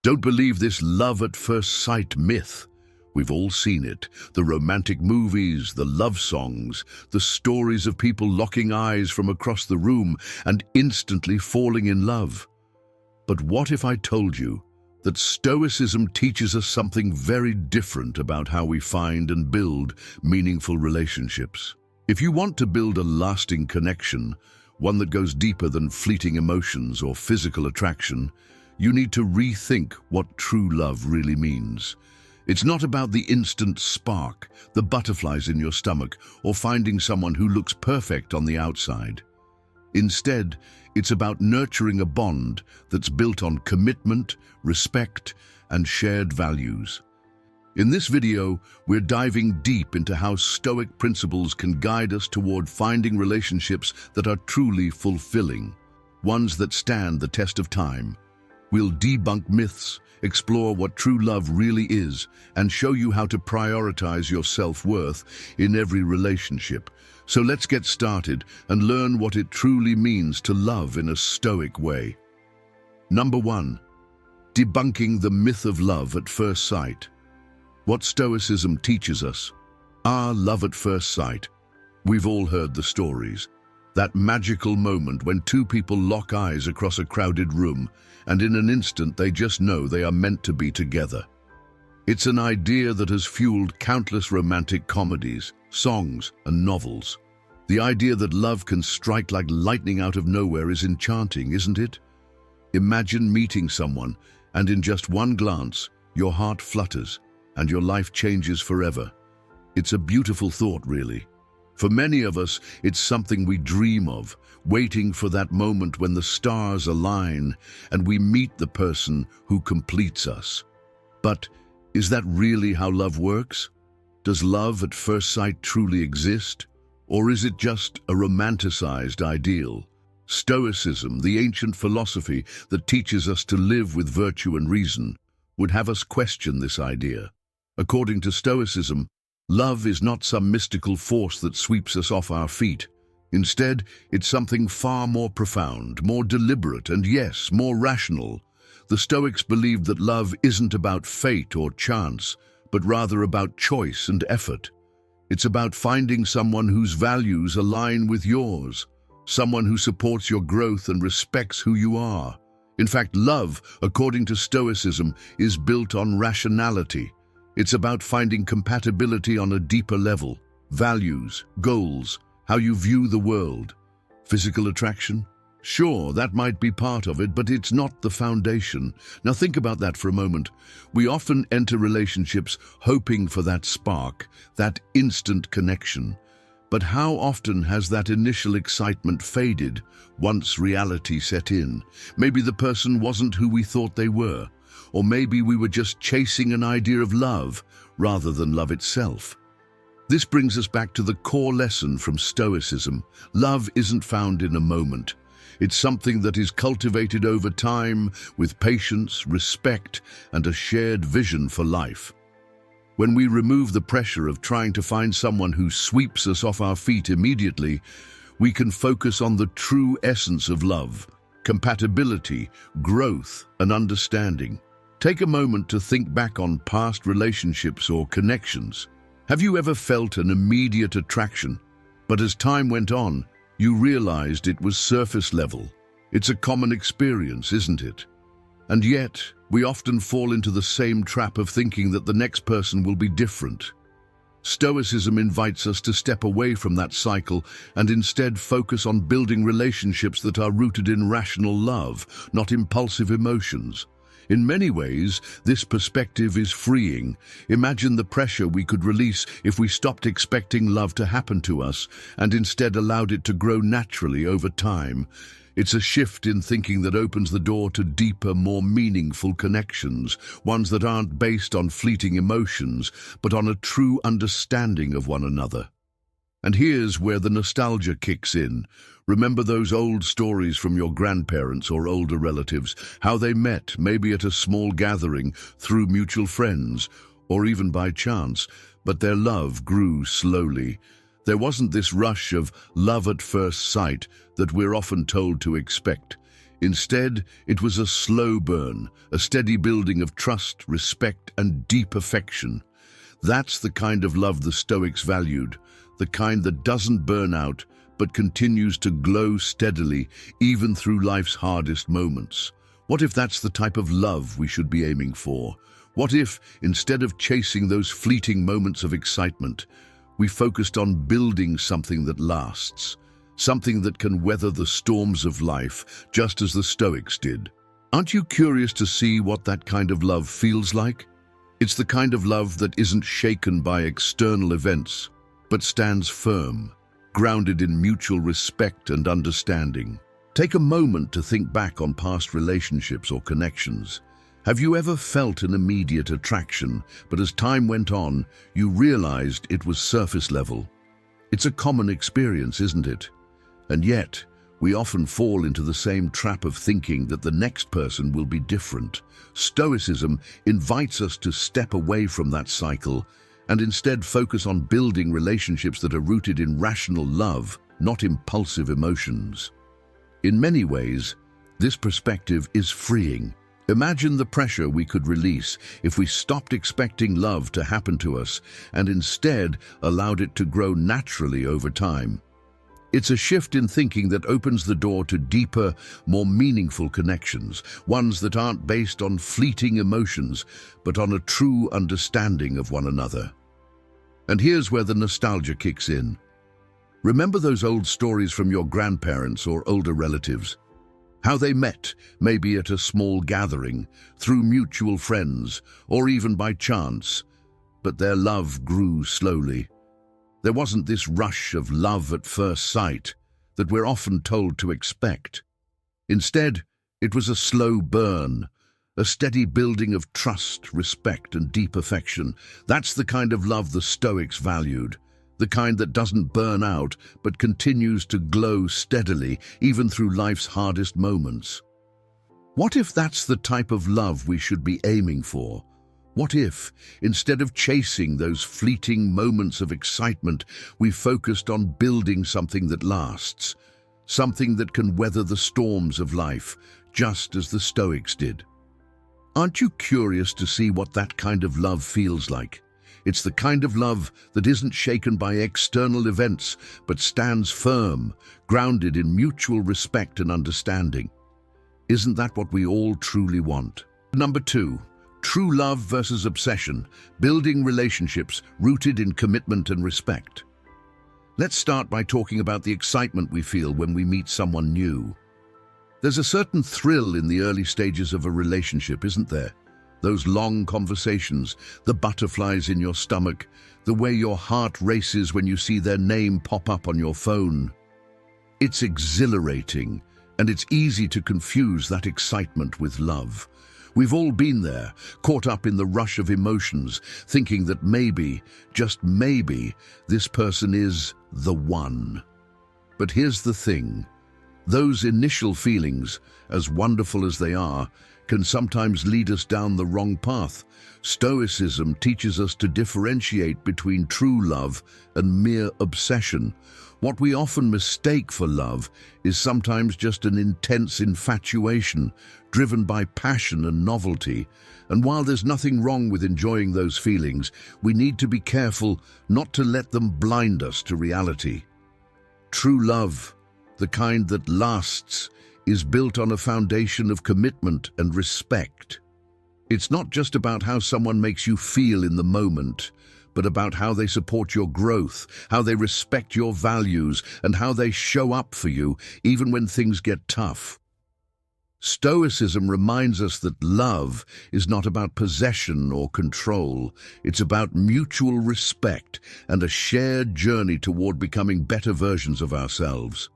Don't believe this love at first sight myth. We've all seen it. The romantic movies, the love songs, the stories of people locking eyes from across the room and instantly falling in love. But what if I told you that Stoicism teaches us something very different about how we find and build meaningful relationships? If you want to build a lasting connection, one that goes deeper than fleeting emotions or physical attraction, you need to rethink what true love really means. It's not about the instant spark, the butterflies in your stomach, or finding someone who looks perfect on the outside. Instead, it's about nurturing a bond that's built on commitment, respect, and shared values. In this video, we're diving deep into how Stoic principles can guide us toward finding relationships that are truly fulfilling, ones that stand the test of time. We'll debunk myths, explore what true love really is, and show you how to prioritize your self-worth in every relationship. So let's get started and learn what it truly means to love in a Stoic way. Number 1. Debunking the myth of love at first sight. What Stoicism teaches us. Love at first sight. We've all heard the stories. That magical moment when two people lock eyes across a crowded room, and in an instant they just know they are meant to be together. It's an idea that has fueled countless romantic comedies, songs, and novels. The idea that love can strike like lightning out of nowhere is enchanting, isn't it? Imagine meeting someone, and in just one glance, your heart flutters, and your life changes forever. It's a beautiful thought, really. For many of us, it's something we dream of, waiting for that moment when the stars align and we meet the person who completes us. But is that really how love works? Does love at first sight truly exist? Or is it just a romanticized ideal? Stoicism, the ancient philosophy that teaches us to live with virtue and reason, would have us question this idea. According to Stoicism, love is not some mystical force that sweeps us off our feet. Instead, it's something far more profound, more deliberate, and yes, more rational. The Stoics believed that love isn't about fate or chance, but rather about choice and effort. It's about finding someone whose values align with yours, someone who supports your growth and respects who you are. In fact, love, according to Stoicism, is built on rationality. It's about finding compatibility on a deeper level, values, goals, how you view the world. Physical attraction? Sure, that might be part of it, but it's not the foundation. Now think about that for a moment. We often enter relationships hoping for that spark, that instant connection. But how often has that initial excitement faded once reality set in? Maybe the person wasn't who we thought they were. Or maybe we were just chasing an idea of love rather than love itself. This brings us back to the core lesson from Stoicism. Love isn't found in a moment. It's something that is cultivated over time with patience, respect, and a shared vision for life. When we remove the pressure of trying to find someone who sweeps us off our feet immediately, we can focus on the true essence of love: compatibility, growth, and understanding. Take a moment to think back on past relationships or connections. Have you ever felt an immediate attraction, but as time went on, you realized it was surface level? It's a common experience, isn't it? And yet, we often fall into the same trap of thinking that the next person will be different. Stoicism invites us to step away from that cycle and instead focus on building relationships that are rooted in rational love, not impulsive emotions. In many ways, this perspective is freeing. Imagine the pressure we could release if we stopped expecting love to happen to us and instead allowed it to grow naturally over time. It's a shift in thinking that opens the door to deeper, more meaningful connections, ones that aren't based on fleeting emotions, but on a true understanding of one another. And here's where the nostalgia kicks in. Remember those old stories from your grandparents or older relatives, how they met, maybe at a small gathering, through mutual friends, or even by chance, but their love grew slowly. There wasn't this rush of love at first sight that we're often told to expect. Instead, it was a slow burn, a steady building of trust, respect, and deep affection. That's the kind of love the Stoics valued, the kind that doesn't burn out, but continues to glow steadily, even through life's hardest moments. What if that's the type of love we should be aiming for? What if, instead of chasing those fleeting moments of excitement, we focused on building something that lasts, something that can weather the storms of life, just as the Stoics did? Aren't you curious to see what that kind of love feels like? It's the kind of love that isn't shaken by external events, but stands firm, grounded in mutual respect and understanding. Take a moment to think back on past relationships or connections. Have you ever felt an immediate attraction, but as time went on, you realized it was surface level? It's a common experience, isn't it? And yet, we often fall into the same trap of thinking that the next person will be different. Stoicism invites us to step away from that cycle and instead focus on building relationships that are rooted in rational love, not impulsive emotions. In many ways, this perspective is freeing. Imagine the pressure we could release if we stopped expecting love to happen to us and instead allowed it to grow naturally over time. It's a shift in thinking that opens the door to deeper, more meaningful connections, ones that aren't based on fleeting emotions, but on a true understanding of one another. And here's where the nostalgia kicks in. Remember those old stories from your grandparents or older relatives? How they met, maybe at a small gathering, through mutual friends, or even by chance, but their love grew slowly. There wasn't this rush of love at first sight that we're often told to expect. Instead, it was a slow burn, a steady building of trust, respect, and deep affection. That's the kind of love the Stoics valued, the kind that doesn't burn out but continues to glow steadily, even through life's hardest moments. What if that's the type of love we should be aiming for? What if, instead of chasing those fleeting moments of excitement, we focused on building something that lasts, something that can weather the storms of life, just as the Stoics did? Aren't you curious to see what that kind of love feels like? It's the kind of love that isn't shaken by external events, but stands firm, grounded in mutual respect and understanding. Isn't that what we all truly want? Number 2. True love versus obsession, building relationships rooted in commitment and respect. Let's start by talking about the excitement we feel when we meet someone new. There's a certain thrill in the early stages of a relationship, isn't there? Those long conversations, the butterflies in your stomach, the way your heart races when you see their name pop up on your phone. It's exhilarating, and it's easy to confuse that excitement with love. We've all been there, caught up in the rush of emotions, thinking that maybe, just maybe, this person is the one. But here's the thing. Those initial feelings, as wonderful as they are, can sometimes lead us down the wrong path. Stoicism teaches us to differentiate between true love and mere obsession. What we often mistake for love is sometimes just an intense infatuation, driven by passion and novelty. And while there's nothing wrong with enjoying those feelings, we need to be careful not to let them blind us to reality. True love, the kind that lasts, is built on a foundation of commitment and respect. It's not just about how someone makes you feel in the moment, but about how they support your growth, how they respect your values, and how they show up for you, even when things get tough. Stoicism reminds us that love is not about possession or control. It's about mutual respect and a shared journey toward becoming better versions of ourselves.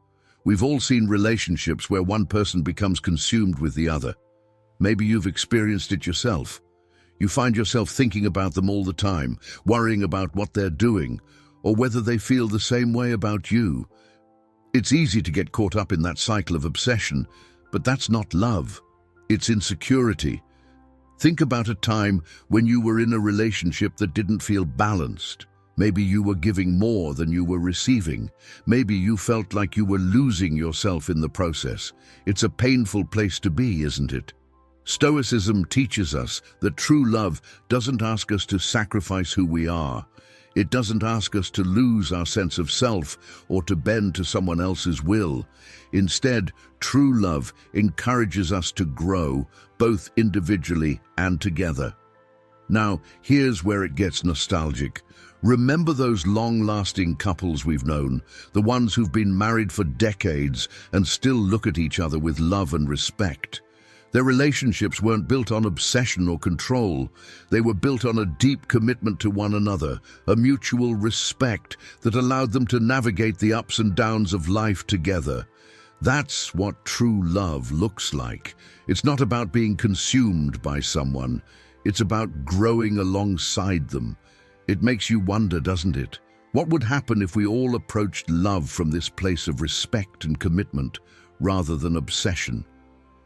We've all seen relationships where one person becomes consumed with the other. Maybe you've experienced it yourself. You find yourself thinking about them all the time, worrying about what they're doing, or whether they feel the same way about you. It's easy to get caught up in that cycle of obsession, but that's not love. It's insecurity. Think about a time when you were in a relationship that didn't feel balanced. Maybe you were giving more than you were receiving. Maybe you felt like you were losing yourself in the process. It's a painful place to be, isn't it? Stoicism teaches us that true love doesn't ask us to sacrifice who we are. It doesn't ask us to lose our sense of self or to bend to someone else's will. Instead, true love encourages us to grow, both individually and together. Now, here's where it gets nostalgic. Remember those long-lasting couples we've known, the ones who've been married for decades and still look at each other with love and respect. Their relationships weren't built on obsession or control. They were built on a deep commitment to one another, a mutual respect that allowed them to navigate the ups and downs of life together. That's what true love looks like. It's not about being consumed by someone. It's about growing alongside them. It makes you wonder, doesn't it? What would happen if we all approached love from this place of respect and commitment rather than obsession?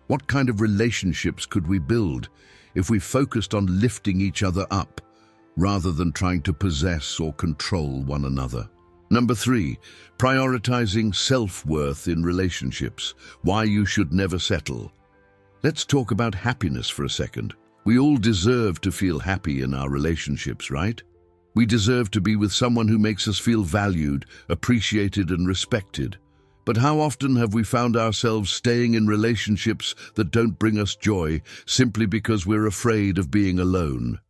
What kind of relationships could we build if we focused on lifting each other up rather than trying to possess or control one another? Number 3, prioritizing self-worth in relationships. Why you should never settle. Let's talk about happiness for a second. We all deserve to feel happy in our relationships, right? We deserve to be with someone who makes us feel valued, appreciated, and respected. But how often have we found ourselves staying in relationships that don't bring us joy simply because we're afraid of being alone?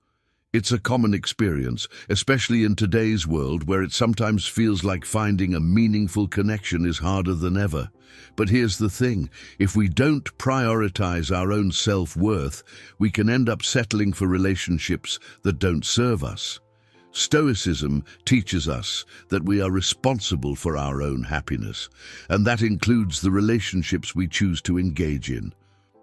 It's a common experience, especially in today's world where it sometimes feels like finding a meaningful connection is harder than ever. But here's the thing, if we don't prioritize our own self-worth, we can end up settling for relationships that don't serve us. Stoicism teaches us that we are responsible for our own happiness, and that includes the relationships we choose to engage in.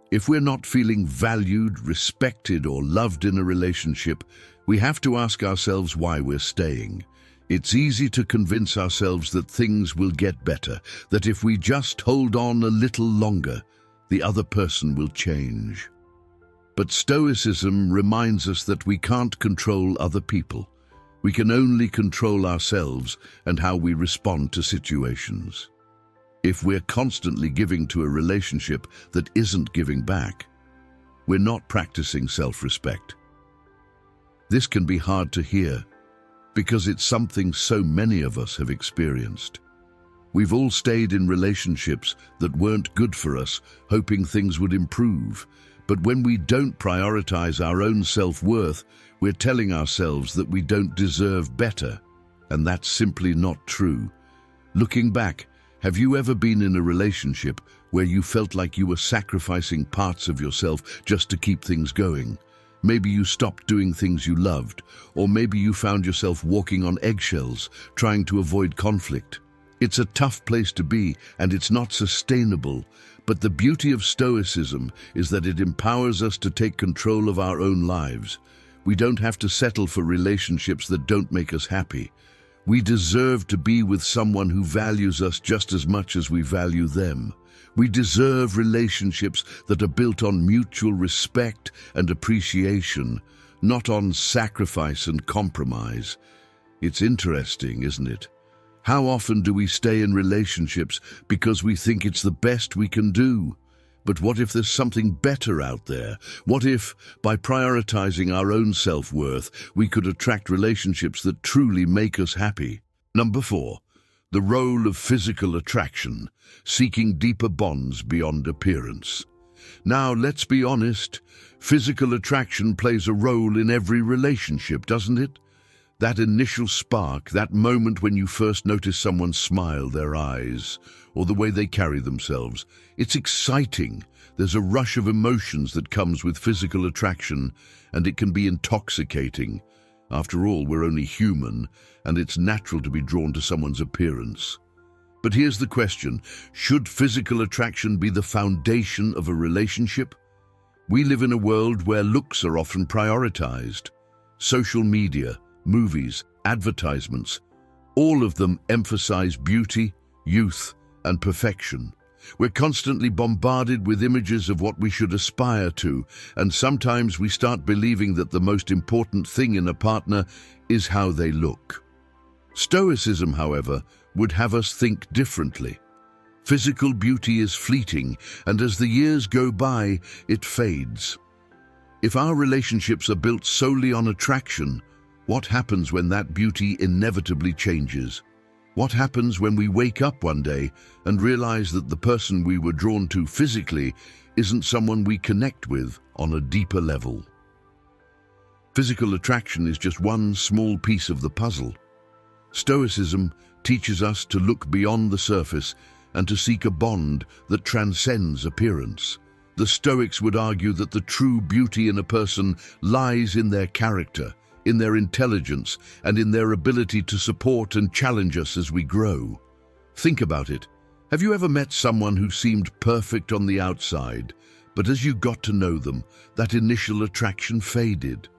If we're not feeling valued, respected, or loved in a relationship, we have to ask ourselves why we're staying. It's easy to convince ourselves that things will get better, that if we just hold on a little longer, the other person will change. But Stoicism reminds us that we can't control other people. We can only control ourselves and how we respond to situations. If we're constantly giving to a relationship that isn't giving back, we're not practicing self-respect. This can be hard to hear because it's something so many of us have experienced. We've all stayed in relationships that weren't good for us, hoping things would improve. But when we don't prioritize our own self-worth, we're telling ourselves that we don't deserve better, and that's simply not true. Looking back, have you ever been in a relationship where you felt like you were sacrificing parts of yourself just to keep things going? Maybe you stopped doing things you loved, or maybe you found yourself walking on eggshells, trying to avoid conflict. It's a tough place to be, and it's not sustainable. But the beauty of Stoicism is that it empowers us to take control of our own lives. We don't have to settle for relationships that don't make us happy. We deserve to be with someone who values us just as much as we value them. We deserve relationships that are built on mutual respect and appreciation, not on sacrifice and compromise. It's interesting, isn't it? How often do we stay in relationships because we think it's the best we can do? But what if there's something better out there? What if, by prioritizing our own self-worth, we could attract relationships that truly make us happy? Number 4, the role of physical attraction, seeking deeper bonds beyond appearance. Now, let's be honest, physical attraction plays a role in every relationship, doesn't it? That initial spark, that moment when you first notice someone smile, their eyes, or the way they carry themselves, it's exciting. There's a rush of emotions that comes with physical attraction, and it can be intoxicating. After all, we're only human, and it's natural to be drawn to someone's appearance. But here's the question, should physical attraction be the foundation of a relationship? We live in a world where looks are often prioritized. Social media, movies, advertisements, all of them emphasize beauty, youth, and perfection. We're constantly bombarded with images of what we should aspire to, and sometimes we start believing that the most important thing in a partner is how they look. Stoicism, however, would have us think differently. Physical beauty is fleeting, and as the years go by, it fades. If our relationships are built solely on attraction, what happens when that beauty inevitably changes? What happens when we wake up one day and realize that the person we were drawn to physically isn't someone we connect with on a deeper level? Physical attraction is just one small piece of the puzzle. Stoicism teaches us to look beyond the surface and to seek a bond that transcends appearance. The Stoics would argue that the true beauty in a person lies in their character, in their intelligence, and in their ability to support and challenge us as we grow. Think about it. Have you ever met someone who seemed perfect on the outside, but as you got to know them, that initial attraction faded?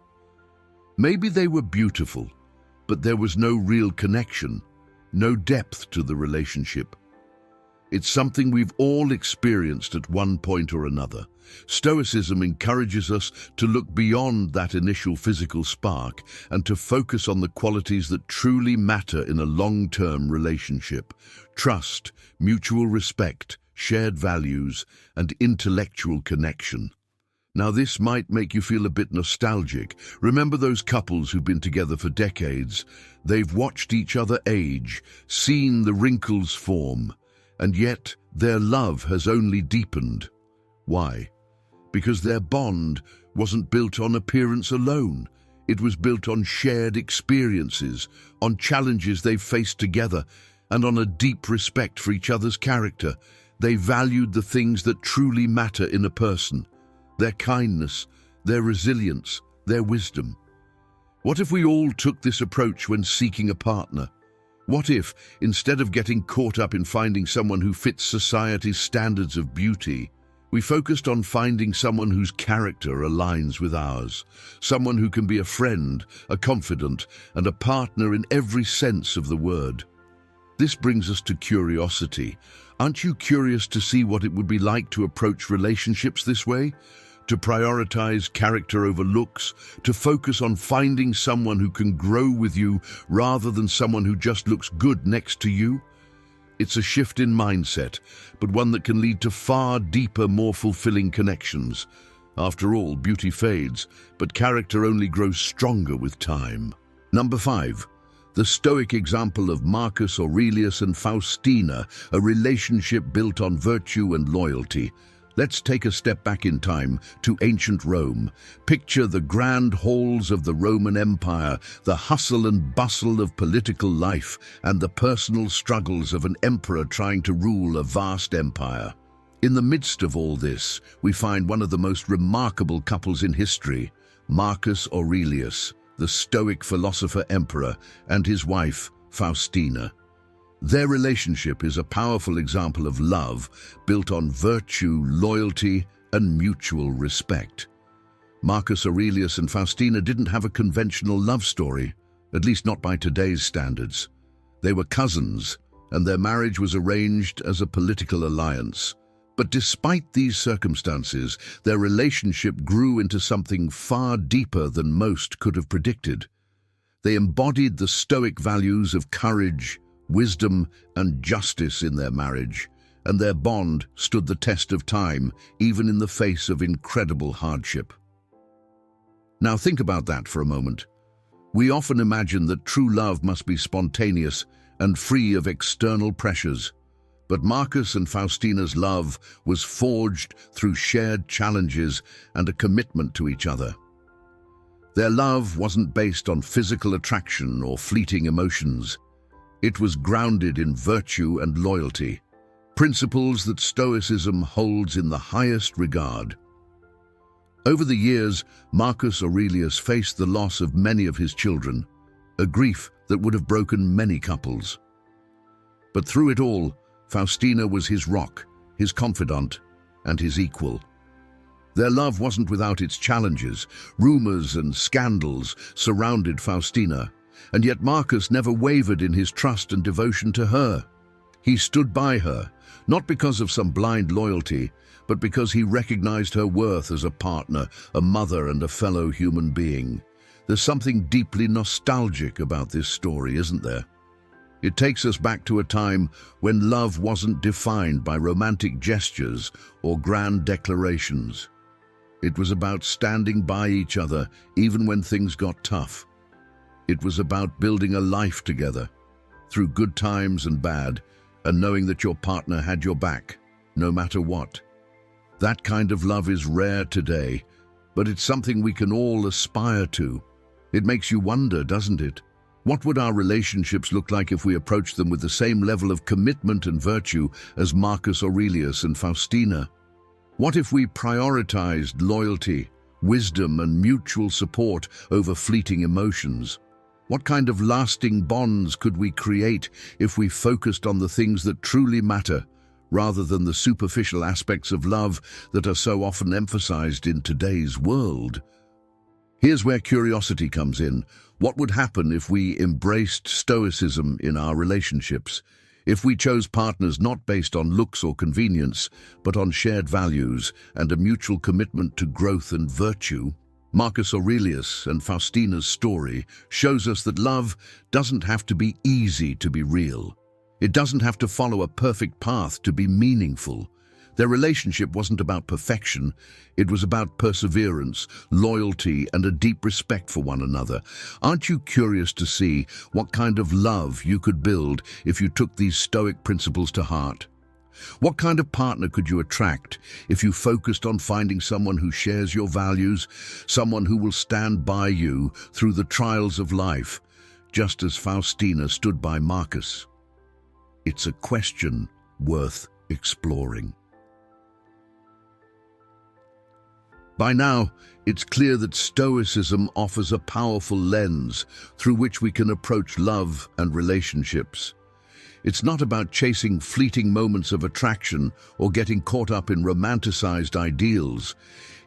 Maybe they were beautiful, but there was no real connection, no depth to the relationship. It's something we've all experienced at one point or another. Stoicism encourages us to look beyond that initial physical spark and to focus on the qualities that truly matter in a long-term relationship: trust, mutual respect, shared values, and intellectual connection. Now, this might make you feel a bit nostalgic. Remember those couples who've been together for decades? They've watched each other age, seen the wrinkles form, and yet their love has only deepened. Why? Because their bond wasn't built on appearance alone. It was built on shared experiences, on challenges they've faced together, and on a deep respect for each other's character. They valued the things that truly matter in a person: their kindness, their resilience, their wisdom. What if we all took this approach when seeking a partner? What if, instead of getting caught up in finding someone who fits society's standards of beauty, we focused on finding someone whose character aligns with ours, someone who can be a friend, a confidant, and a partner in every sense of the word? This brings us to curiosity. Aren't you curious to see what it would be like to approach relationships this way? To prioritize character over looks, to focus on finding someone who can grow with you rather than someone who just looks good next to you? It's a shift in mindset, but one that can lead to far deeper, more fulfilling connections. After all, beauty fades, but character only grows stronger with time. Number 5. The Stoic example of Marcus Aurelius and Faustina, a relationship built on virtue and loyalty. Let's take a step back in time to ancient Rome. Picture the grand halls of the Roman Empire, the hustle and bustle of political life, and the personal struggles of an emperor trying to rule a vast empire. In the midst of all this, we find one of the most remarkable couples in history: Marcus Aurelius, the Stoic philosopher-emperor, and his wife, Faustina. Their relationship is a powerful example of love built on virtue, loyalty, and mutual respect. Marcus Aurelius and Faustina didn't have a conventional love story, at least not by today's standards. They were cousins, and their marriage was arranged as a political alliance. But despite these circumstances, their relationship grew into something far deeper than most could have predicted. They embodied the Stoic values of courage, wisdom, and justice in their marriage, and their bond stood the test of time, even in the face of incredible hardship. Now think about that for a moment. We often imagine that true love must be spontaneous and free of external pressures. But Marcus and Faustina's love was forged through shared challenges and a commitment to each other. Their love wasn't based on physical attraction or fleeting emotions. It was grounded in virtue and loyalty, principles that Stoicism holds in the highest regard. Over the years, Marcus Aurelius faced the loss of many of his children, a grief that would have broken many couples. But through it all, Faustina was his rock, his confidant, and his equal. Their love wasn't without its challenges. Rumors and scandals surrounded Faustina, and yet Marcus never wavered in his trust and devotion to her. He stood by her, not because of some blind loyalty, but because he recognized her worth as a partner, a mother, and a fellow human being. There's something deeply nostalgic about this story, isn't there? It takes us back to a time when love wasn't defined by romantic gestures or grand declarations. It was about standing by each other even when things got tough. It was about building a life together, through good times and bad, and knowing that your partner had your back, no matter what. That kind of love is rare today, but it's something we can all aspire to. It makes you wonder, doesn't it? What would our relationships look like if we approached them with the same level of commitment and virtue as Marcus Aurelius and Faustina? What if we prioritized loyalty, wisdom, and mutual support over fleeting emotions? What kind of lasting bonds could we create if we focused on the things that truly matter, rather than the superficial aspects of love that are so often emphasized in today's world? Here's where curiosity comes in. What would happen if we embraced Stoicism in our relationships? If we chose partners not based on looks or convenience, but on shared values and a mutual commitment to growth and virtue? Marcus Aurelius and Faustina's story shows us that love doesn't have to be easy to be real. It doesn't have to follow a perfect path to be meaningful. Their relationship wasn't about perfection, it was about perseverance, loyalty, and a deep respect for one another. Aren't you curious to see what kind of love you could build if you took these Stoic principles to heart? What kind of partner could you attract if you focused on finding someone who shares your values, someone who will stand by you through the trials of life, just as Faustina stood by Marcus? It's a question worth exploring. By now, it's clear that Stoicism offers a powerful lens through which we can approach love and relationships. It's not about chasing fleeting moments of attraction or getting caught up in romanticized ideals.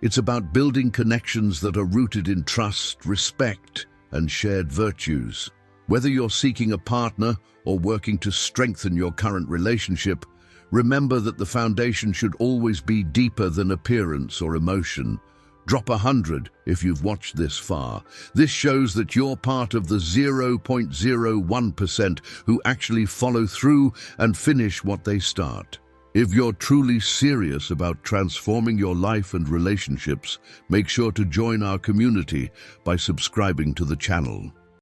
It's about building connections that are rooted in trust, respect, and shared virtues. Whether you're seeking a partner or working to strengthen your current relationship, remember that the foundation should always be deeper than appearance or emotion. Drop 100 if you've watched this far. This shows that you're part of the 0.01% who actually follow through and finish what they start. If you're truly serious about transforming your life and relationships, make sure to join our community by subscribing to the channel.